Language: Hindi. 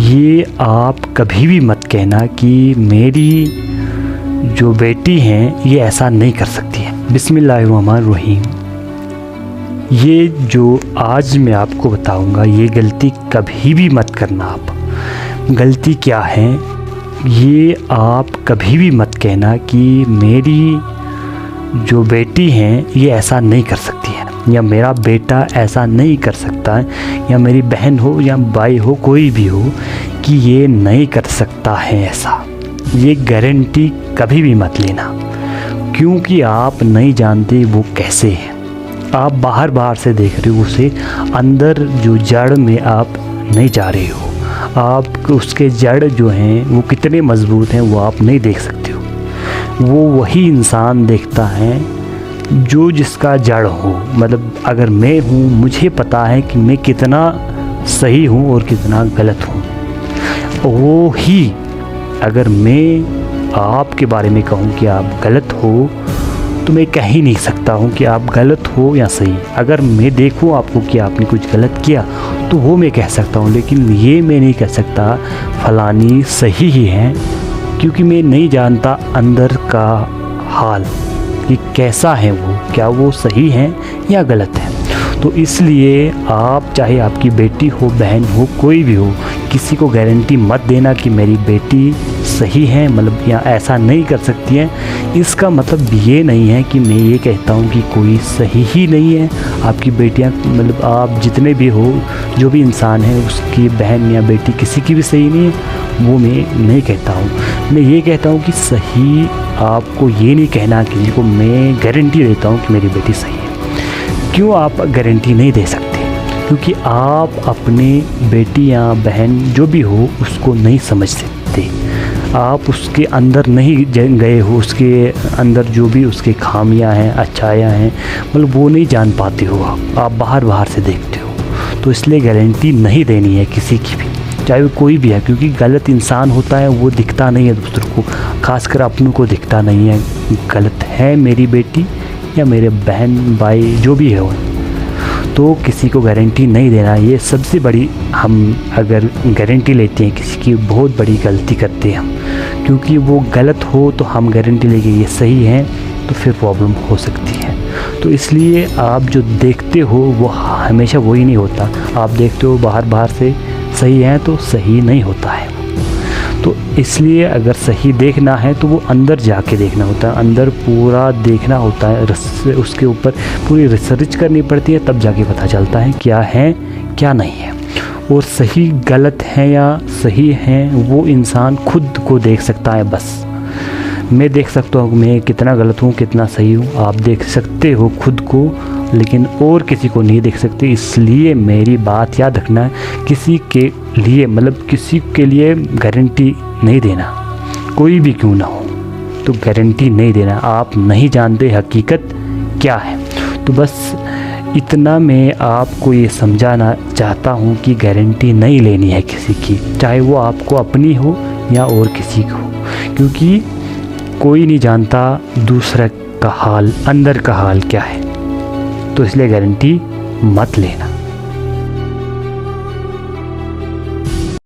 ये आप कभी भी मत कहना कि मेरी जो बेटी हैं ये ऐसा नहीं कर सकती है। बिस्मिल्लाहिर्रहमानिर्रहीम। ये जो आज मैं आपको बताऊंगा ये गलती कभी भी मत करना। आप गलती क्या है, ये आप कभी भी मत कहना कि मेरी जो बेटी हैं ये ऐसा नहीं कर सकती है, या मेरा बेटा ऐसा नहीं कर सकता है, या मेरी बहन हो या भाई हो कोई भी हो कि ये नहीं कर सकता है ऐसा। ये गारंटी कभी भी मत लेना, क्योंकि आप नहीं जानते वो कैसे है। आप बाहर से देख रहे हो उसे, अंदर जो जड़ में आप नहीं जा रहे हो। आप उसके जड़ जो हैं वो कितने मज़बूत हैं वो आप नहीं देख सकते हो। वो वही इंसान देखता है जो जिसका जड़ हो। मतलब अगर मैं हूँ, मुझे पता है कि मैं कितना सही हूँ और कितना गलत हूँ। वो ही अगर मैं आपके बारे में कहूँ कि आप गलत हो, तो मैं कह ही नहीं सकता हूँ कि आप गलत हो या सही। अगर मैं देखूँ आपको कि आपने कुछ गलत किया तो वो मैं कह सकता हूँ, लेकिन ये मैं नहीं कह सकता फलानी सही ही है, क्योंकि मैं नहीं जानता अंदर का हाल कि कैसा है वो, क्या वो सही है या गलत है। तो इसलिए आप चाहे आपकी बेटी हो, बहन हो, कोई भी हो, किसी को गारंटी मत देना कि मेरी बेटी सही है, मतलब या ऐसा नहीं कर सकती है। इसका मतलब ये नहीं है कि मैं ये कहता हूँ कि कोई सही ही नहीं है। आपकी बेटियाँ, मतलब आप जितने भी हो, जो भी इंसान है उसकी बहन या बेटी किसी की भी सही नहीं है, वो मैं नहीं कहता हूँ। मैं ये कहता हूँ कि सही आपको ये नहीं कहना कि जिसको मैं गारंटी देता हूँ कि मेरी बेटी सही है। क्यों आप गारंटी नहीं दे सकते? क्योंकि आप अपने बेटी या बहन जो भी हो उसको नहीं समझ सकते। आप उसके अंदर नहीं गए हो, उसके अंदर जो भी उसके खामियां हैं, अच्छाइयां हैं, मतलब वो नहीं जान पाते हो। आप बाहर से देखते हो। तो इसलिए गारंटी नहीं देनी है किसी की भी, चाहे वो कोई भी है, क्योंकि गलत इंसान होता है वो दिखता नहीं है दूसरों को, खासकर अपनों को दिखता नहीं है। गलत है मेरी बेटी या मेरे बहन भाई जो भी है, तो किसी को गारंटी नहीं देना। ये सबसे बड़ी, हम अगर गारंटी लेते हैं किसी की, बहुत बड़ी गलती करते हैं हम, क्योंकि वो गलत हो तो हम गारंटी लेके ये सही है तो फिर प्रॉब्लम हो सकती है। तो इसलिए आप जो देखते हो वो हमेशा वही नहीं होता। आप देखते हो बाहर से सही है तो सही नहीं होता है। तो इसलिए अगर सही देखना है तो वो अंदर जाके देखना होता है, अंदर पूरा देखना होता है, उसके ऊपर पूरी रिसर्च करनी पड़ती है, तब जाके पता चलता है क्या है क्या नहीं है। और सही गलत है या सही है वो इंसान खुद को देख सकता है। बस मैं देख सकता हूँ मैं कितना गलत हूँ कितना सही हूँ, आप देख सकते हो खुद को, लेकिन और किसी को नहीं देख सकते। इसलिए मेरी बात याद रखना है, किसी के लिए, मतलब किसी के लिए गारंटी नहीं देना, कोई भी क्यों ना हो, तो गारंटी नहीं देना। आप नहीं जानते हकीकत क्या है। तो बस इतना मैं आपको ये समझाना चाहता हूँ कि गारंटी नहीं लेनी है किसी की, चाहे वो आपको अपनी हो या और किसी को, क्योंकि कोई नहीं जानता दूसरे का हाल, अंदर का हाल क्या है। तो इसलिए गारंटी मत लेना।